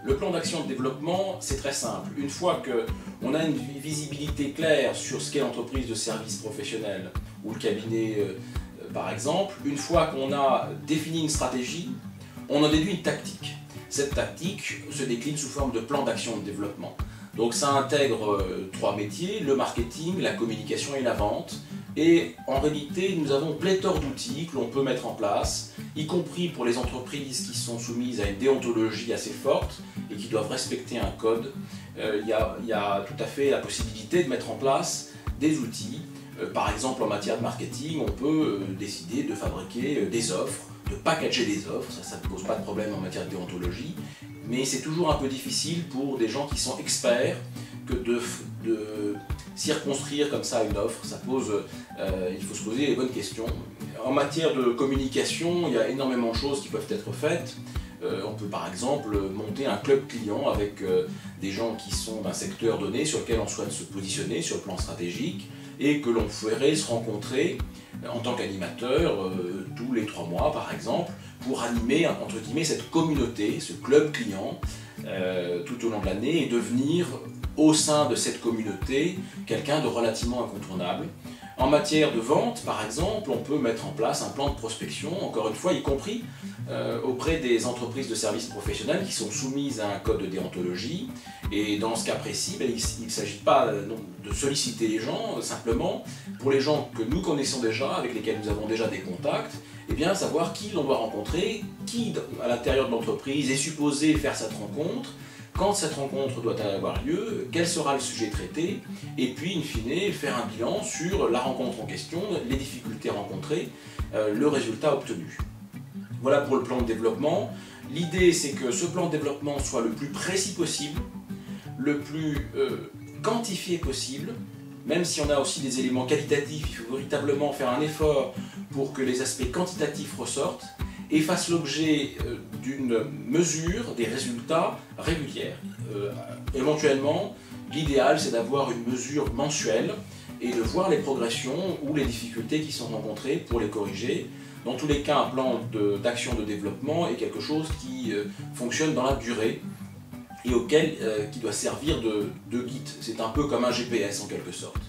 Le plan d'action de développement, c'est très simple. Une fois qu'on a une visibilité claire sur ce qu'est l'entreprise de service professionnel ou le cabinet par exemple, une fois qu'on a défini une stratégie, on en déduit une tactique. Cette tactique se décline sous forme de plan d'action de développement. Donc ça intègre trois métiers, le marketing, la communication et la vente. Et en réalité, nous avons pléthore d'outils que l'on peut mettre en place, y compris pour les entreprises qui sont soumises à une déontologie assez forte et qui doivent respecter un code. Il y a tout à fait la possibilité de mettre en place des outils. Par exemple, en matière de marketing, on peut décider de fabriquer des offres, de packager des offres, ça ne pose pas de problème en matière de déontologie, mais c'est toujours un peu difficile pour des gens qui sont experts que de circonscrire comme ça une offre. Il faut se poser les bonnes questions. En matière de communication, il y a énormément de choses qui peuvent être faites. On peut par exemple monter un club client avec des gens qui sont d'un secteur donné sur lequel on souhaite se positionner sur le plan stratégique et que l'on ferait se rencontrer en tant qu'animateur tous les 3 mois par exemple pour animer entre guillemets cette communauté, ce club client tout au long de l'année et devenir au sein de cette communauté quelqu'un de relativement incontournable. En matière de vente, par exemple, on peut mettre en place un plan de prospection, encore une fois, y compris auprès des entreprises de services professionnels qui sont soumises à un code de déontologie. Et dans ce cas précis, il ne s'agit pas de solliciter les gens, simplement, pour les gens que nous connaissons déjà, avec lesquels nous avons déjà des contacts, eh bien, savoir qui l'on doit rencontrer, qui à l'intérieur de l'entreprise est supposé faire cette rencontre, quand cette rencontre doit avoir lieu, quel sera le sujet traité, et puis, in fine, faire un bilan sur la rencontre en question, les difficultés rencontrées, le résultat obtenu. Voilà pour le plan de développement. L'idée, c'est que ce plan de développement soit le plus précis possible, le plus quantifié possible, même si on a aussi des éléments qualitatifs, il faut véritablement faire un effort pour que les aspects quantitatifs ressortent, et fasse l'objet d'une mesure des résultats régulière. Éventuellement, l'idéal c'est d'avoir une mesure mensuelle et de voir les progressions ou les difficultés qui sont rencontrées pour les corriger. Dans tous les cas, un plan d'action de développement est quelque chose qui fonctionne dans la durée et qui doit servir de guide. C'est un peu comme un GPS en quelque sorte.